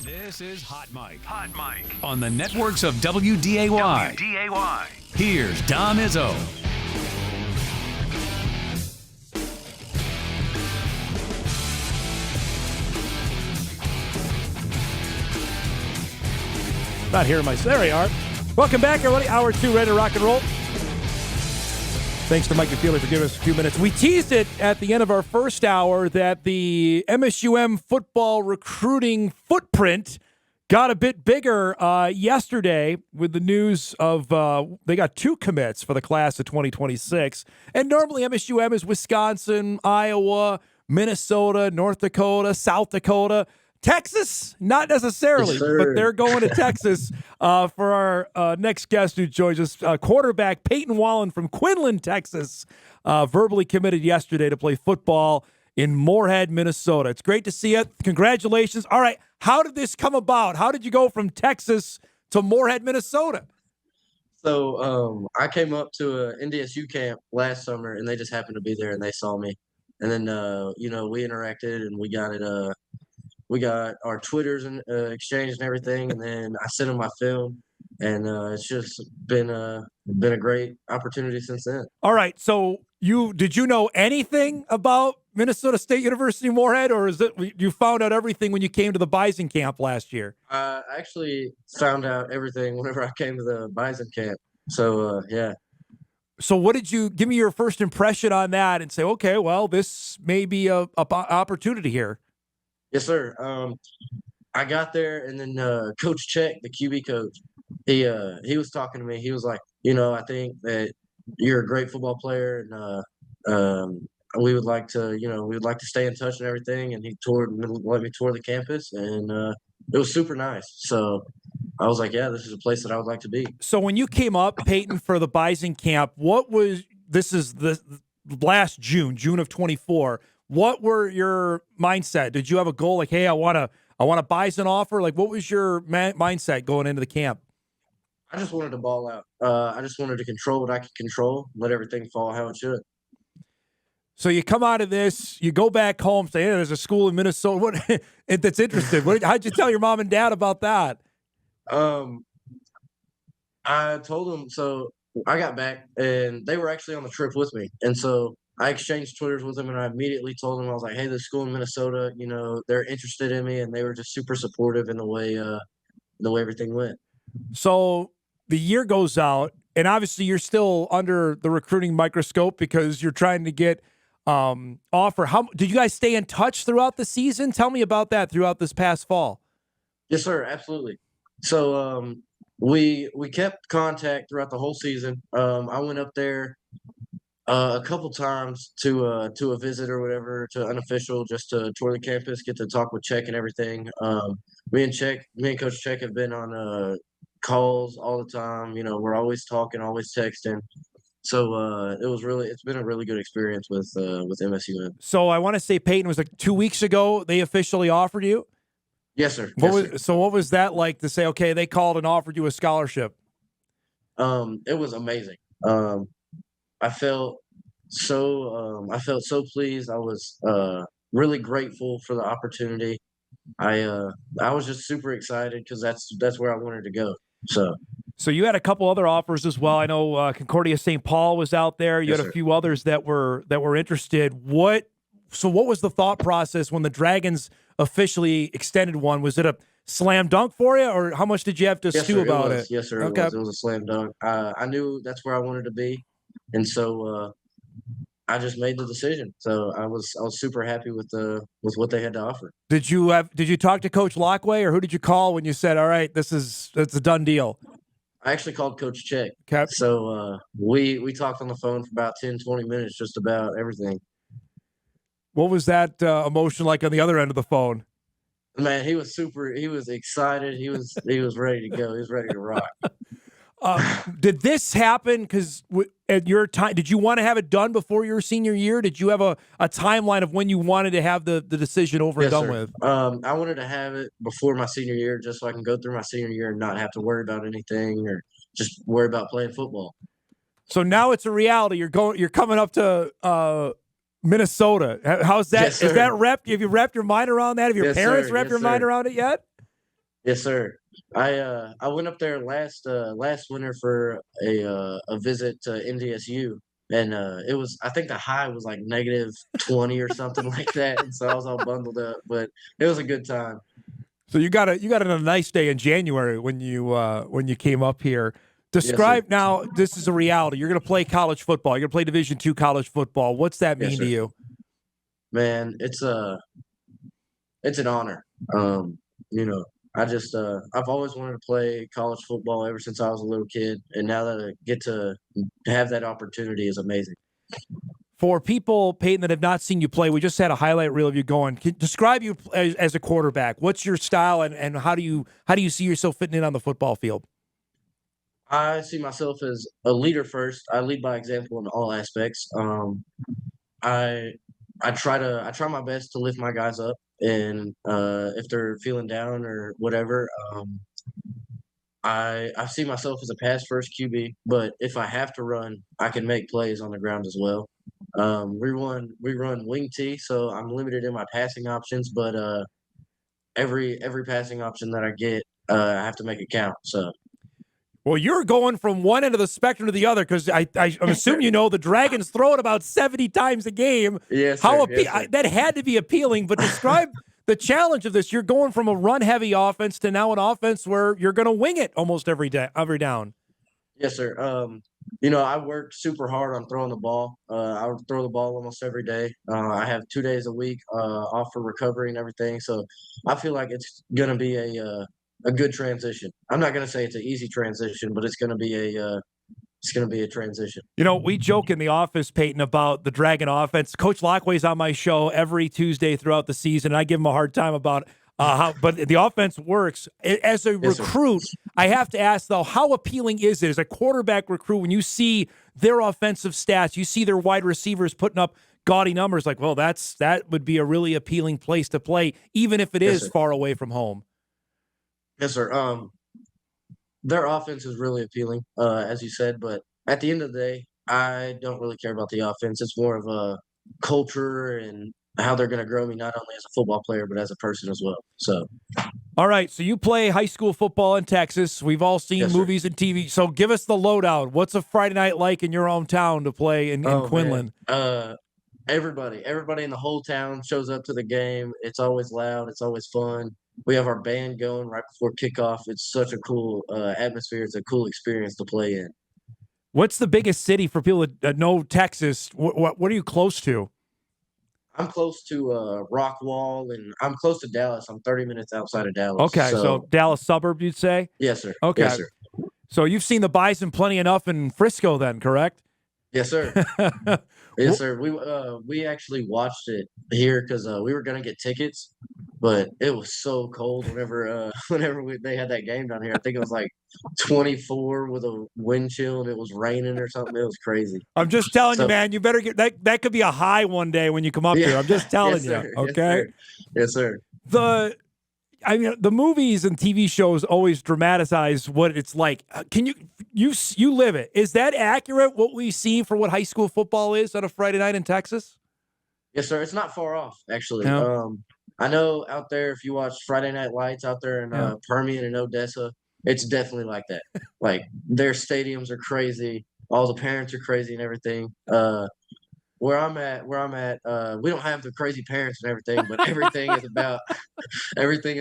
This is Hot Mike. Hot Mike. On the networks of WDAY. Here's Dom Izzo. Not here in my... There we are. Welcome back, everybody. Hour 2, ready to rock and roll. Thanks to Mike McFeely for giving us a few minutes. We teased it at the end of our first hour that the MSUM football recruiting footprint got a bit bigger yesterday with the news of they got 2 commits for the class of 2026. And normally MSUM is Wisconsin, Iowa, Minnesota, North Dakota, South Dakota. Texas, not necessarily, but they're going to Texas for our next guest who joins us. Quarterback Payton Wallen from Quinlan, Texas, verbally committed yesterday to play football in Moorhead, Minnesota. It's great to see you. Congratulations. All right, how did this come about? How did you go from Texas to Moorhead, Minnesota? So I came up to an NDSU camp last summer, and they just happened to be there, and they saw me. And then, we interacted, and we got it. We got our Twitters and exchanged and everything, and then I sent them my film, and it's just been a great opportunity since then. All right, so did you know anything about Minnesota State University Moorhead, or is it you found out everything when you came to the Bison camp last year? I actually found out everything whenever I came to the Bison camp. So yeah. So what did you give me your first impression on that and say, okay, well, this may be a opportunity here? Yes, sir. I got there, and then Coach Check, the QB coach, he was talking to me. He was like, I think that you're a great football player, and we would like to stay in touch and everything. And he let me tour the campus, and it was super nice. So I was like, yeah, this is a place that I would like to be. So when you came up, Peyton, for the Bison camp, this is the last June of 24. What were your mindset? Did you have a goal like, hey, I want a Bison offer? Like, what was your mindset going into the camp? I just wanted to ball out. I just wanted to control what I could control, let everything fall how it should. So you come out of this, you go back home, say, hey, there's a school in Minnesota that's interested. How'd you tell your mom and dad about that? I told them, so I got back, and they were actually on the trip with me. And so I exchanged Twitters with them, and I immediately told them, I was like, hey, this school in Minnesota, they're interested in me, and they were just super supportive in the way everything went. So the year goes out, and obviously you're still under the recruiting microscope because you're trying to get offer. How did you guys stay in touch throughout the season? Tell me about that throughout this past fall. Yes, sir, absolutely. So we kept contact throughout the whole season. I went up there a couple times to a visit or whatever, to unofficial, just to tour the campus, get to talk with Check and everything. Me and Coach Check have been on calls all the time. We're always talking, always texting. So it's been a really good experience with MSU. So I want to say, Peyton, was like 2 weeks ago they officially offered you? Yes, sir. So what was that like to say, okay, they called and offered you a scholarship? It was amazing. I felt so pleased. I was really grateful for the opportunity. I was just super excited because that's where I wanted to go. So you had a couple other offers as well. I know Concordia St. Paul was out there. You had a few others that were interested. What was the thought process when the Dragons officially extended one? Was it a slam dunk for you, or how much did you have to stew about it? Yes, sir. Okay. It was a slam dunk. I knew that's where I wanted to be, and so I just made the decision. So I was super happy with what they had to offer. Did you talk to Coach Lockway, or who did you call when you said, all right, it's a done deal? I actually called Coach Check. Okay. So we talked on the phone for about 10, 20 minutes, just about everything. What was that emotion like on the other end of the phone? Man, he was excited. He was ready to go. He was ready to rock. Did this happen because at your time, did you want to have it done before your senior year? Did you have a timeline of when you wanted to have the decision over and done with? I wanted to have it before my senior year, just so I can go through my senior year and not have to worry about anything or just worry about playing football. So now it's a reality. You're coming up to Minnesota. How's that? Yes, is that rep? Have you wrapped your mind around that? Have your parents wrapped your mind around it yet? Yes, sir. I went up there last winter for a visit to NDSU, and it was, I think the high was like -20 or something like that, and so I was all bundled up, but it was a good time. So you got it on a nice day in January when you came up here. Yes, sir. Describe now. This is a reality. You're going to play college football. You're going to play Division II college football. What's that Yes, mean to sir. you? Man, it's an honor. You know, I've always wanted to play college football ever since I was a little kid, and now that I get to have that opportunity is amazing. For people, Peyton, that have not seen you play, we just had a highlight reel of you going. Describe you as a quarterback. What's your style, and how do you see yourself fitting in on the football field? I see myself as a leader first. I lead by example in all aspects. I I try my best to lift my guys up, and if they're feeling down or whatever, I see myself as a pass first QB. But if I have to run, I can make plays on the ground as well. We run wing T, so I'm limited in my passing options, but every passing option that I get, I have to make it count. So Well, you're going from one end of the spectrum to the other because I'm assuming you know the Dragons throw it about 70 times a game. yes, sir. Yes, sir. That had to be appealing, but describe the challenge of this. You're going from a run-heavy offense to now an offense where you're going to wing it almost every day, every down. Yes, sir. I work super hard on throwing the ball. I throw the ball almost every day. I have 2 days a week off for recovery and everything. So I feel like it's gonna be a good transition. I'm not gonna say it's an easy transition, but it's gonna be a transition. You know, we joke in the office, Peyton, about the Dragon offense. Coach Lockway's on my show every Tuesday throughout the season, and I give him a hard time about but the offense works. As a Yes, sir. recruit, I have to ask, though, how appealing is it as a quarterback recruit when you see their offensive stats, you see their wide receivers putting up gaudy numbers like, well, that would be a really appealing place to play, even if it Yes, is sir. far away from home. Yes, sir. Their offense is really appealing, as you said, but at the end of the day, I don't really care about the offense. It's more of a culture and how they're going to grow me not only as a football player but as a person as well. So, All right, so you play high school football in Texas. We've all seen yes, sir. movies and TV. So give us the lowdown. What's a Friday night like in your hometown to play in Oh Quinlan? man, everybody in the whole town shows up to the game. It's always loud. It's always fun. We have our band going right before kickoff. It's such a cool atmosphere. It's a cool experience to play in. What's the biggest city for people that know Texas? What are you close to? I'm close to Rockwall, and I'm close to Dallas. I'm 30 minutes outside of Dallas. Okay, so So, Dallas suburb, you'd say? yes, sir. Yes, Okay, sir. so you've seen the Bison plenty enough in Frisco then, correct? Yes, sir. Yes, sir. We actually watched it here because we were gonna get tickets, but it was so cold whenever they had that game down here. I think it was like 24 with a wind chill and it was raining or something. It was crazy. I'm just telling you, So man, you better get that. That could be a high one day when you come up yeah, here. I'm just telling yes, you, sir. Yes, okay? sir. Yes, sir. The I mean, the movies and TV shows always dramatize what it's like. Can you live it? Is that accurate? What we see for what high school football is on a Friday night in Texas? Yes, sir. It's not far off, actually. Yeah, I know out there, if you watch Friday Night Lights out there in yeah. Permian and Odessa, it's definitely like that. Like their stadiums are crazy. All the parents are crazy and everything. Where I'm at, we don't have the crazy parents and everything, but everything is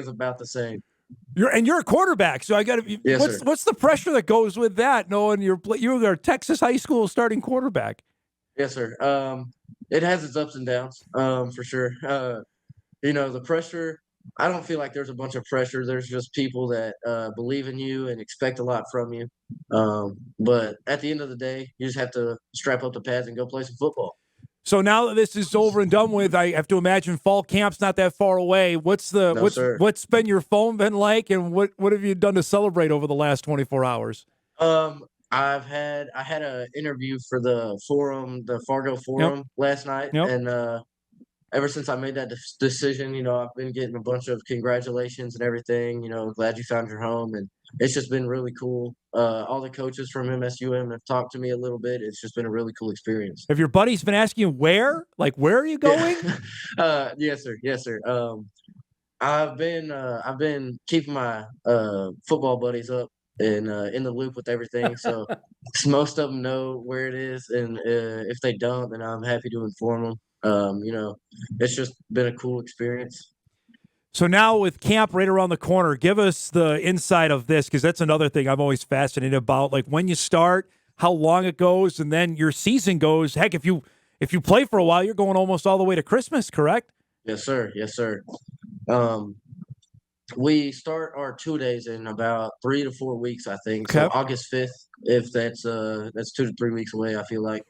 about the same. You're a quarterback, so I got to. Yes, sir. What's the pressure that goes with that? Knowing you're a Texas high school starting quarterback. Yes, sir. It has its ups and downs, for sure. The pressure. I don't feel like there's a bunch of pressure. There's just people that believe in you and expect a lot from you. But at the end of the day, you just have to strap up the pads and go play some football. So now that this is over and done with, I have to imagine fall camp's not that far away. No, sir. What's been your phone been like, and what have you done to celebrate over the last 24 hours? I had a interview for the Fargo Forum last night, Yep. and ever since I made that decision, I've been getting a bunch of congratulations and everything. Glad you found your home, and it's just been really cool. All the coaches from MSUM have talked to me a little bit. It's just been a really cool experience. Have your buddies been asking you where? Like, where are you going? Yeah. Yes, sir. Yes, sir. I've been keeping my football buddies up and in the loop with everything. So most of them know where it is, and if they don't, then I'm happy to inform them. It's just been a cool experience. So now with camp right around the corner, give us the insight of this, because that's another thing I'm always fascinated about. Like when you start, how long it goes, and then your season goes. Heck, if you play for a while, you're going almost all the way to Christmas, correct? Yes, sir. Yes, sir. Um, we start our 2 days in about 3 to 4 weeks, I think. So Okay. August 5th, if that's 2 to 3 weeks away, I feel like.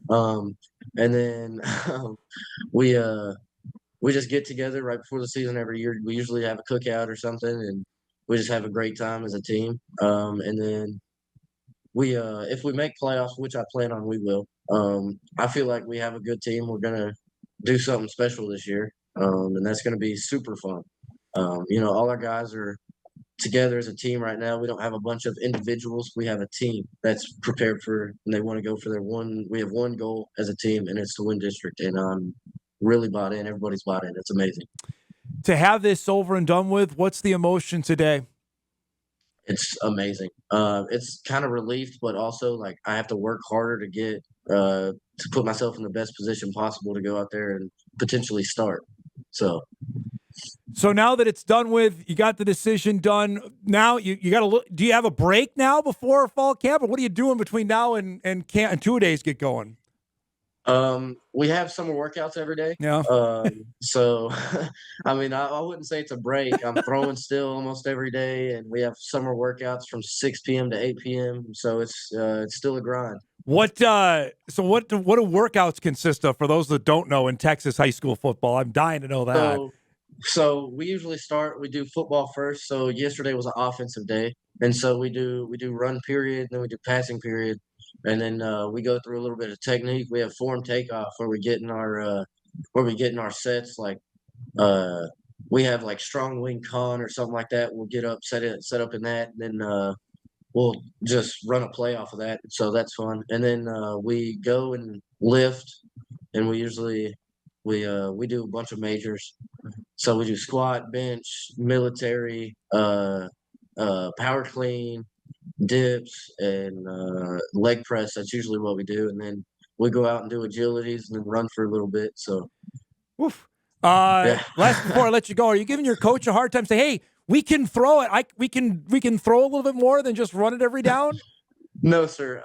Um, and then we we just get together right before the season every year. We usually have a cookout or something, and we just have a great time as a team. And then we if we make playoffs, which I plan on, we will. I feel like we have a good team. We're gonna do something special this year, and that's gonna be super fun. All our guys are together as a team right now. We don't have a bunch of individuals. We have a team that's prepared for, and they want to go for their one. We have one goal as a team, and it's to win district. And I'm really bought in. Everybody's bought in. It's amazing. To have this over and done with, what's the emotion today? It's amazing. It's kind of relief, but also like I have to work harder to get to put myself in the best position possible to go out there and potentially start. So So now that it's done with, you got the decision done. Now you got to look. Do you have a break now before fall camp, or what are you doing between now and camp and 2 days get going? we have summer workouts every day. Yeah. So I mean, I wouldn't say it's a break. I'm throwing still almost every day, and we have summer workouts from 6 p.m. to 8 p.m. So it's still a grind. What do workouts consist of for those that don't know in Texas high school football? I'm dying to know that. So we usually we do football first. So yesterday was an offensive day, and so we do run period, then we do passing period, and then we go through a little bit of technique. We have form takeoff where we get in our sets. Like we have like strong wing con or something like that. We'll get up, set up in that, and then we'll just run a play off of that. So that's fun. And then we go and lift, and we do a bunch of majors. So we do squat, bench, military, power clean, dips, and leg press. That's usually what we do. And then we go out and do agilities and then run for a little bit. So, Oof. yeah. Last before I let you go, are you giving your coach a hard time? Say, hey, we can throw it. We can throw a little bit more than just run it every down. No, sir.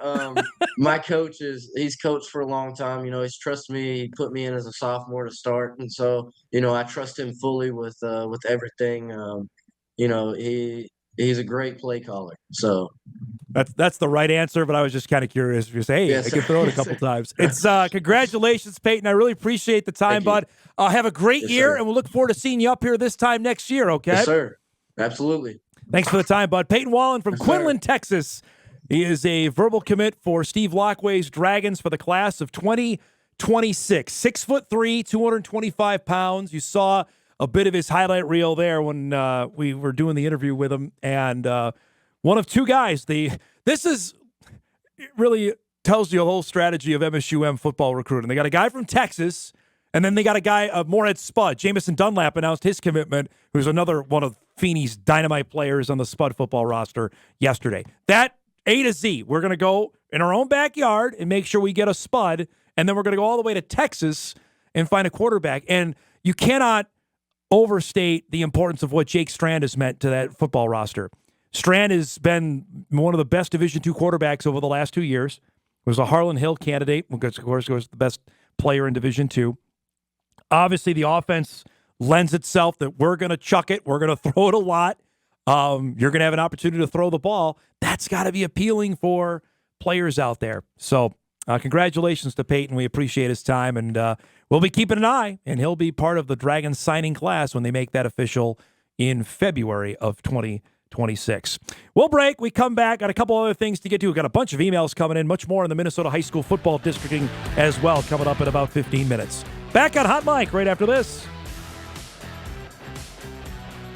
My coach he's coached for a long time. He's trusted me. He put me in as a sophomore to start. And so, I trust him fully with everything. He's a great play caller. So That's the right answer, but I was just kind of curious if you say, hey, yes, I can throw it a couple times. It's congratulations, Payton. I really appreciate the time, bud. Have a great year, sir. and we'll look forward to seeing you up here this time next year, okay? Yes, sir. Absolutely. Thanks for the time, bud. Payton Wallen from Yes, Quinlan, sir. Texas. He is a verbal commit for Steve Lockway's Dragons for the class of 2026. 6'3", 225 pounds. You saw a bit of his highlight reel there when we were doing the interview with him. And one of two guys. It really tells you the whole strategy of MSUM football recruiting. They got a guy from Texas, and then they got a guy of Moorhead Spud. Jamison Dunlap announced his commitment, who's another one of Feeney's dynamite players on the Spud football roster yesterday. That A to Z. We're going to go in our own backyard and make sure we get a Spud, and then we're going to go all the way to Texas and find a quarterback. And you cannot overstate the importance of what Jake Strand has meant to that football roster. Strand has been one of the best Division II quarterbacks over the last 2 years. Was a Harlan Hill candidate, because, of course, was the best player in Division II. Obviously, the offense lends itself that we're going to chuck it. We're going to throw it a lot. You're going to have an opportunity to throw the ball. That's got to be appealing for players out there. So congratulations to Payton. We appreciate his time, and we'll be keeping an eye, and he'll be part of the Dragons signing class when they make that official in February of 2026. We'll break. We come back. Got a couple other things to get to. We've got a bunch of emails coming in, much more in the Minnesota high school football districting as well, coming up in about 15 minutes. Back on Hot Mic right after this.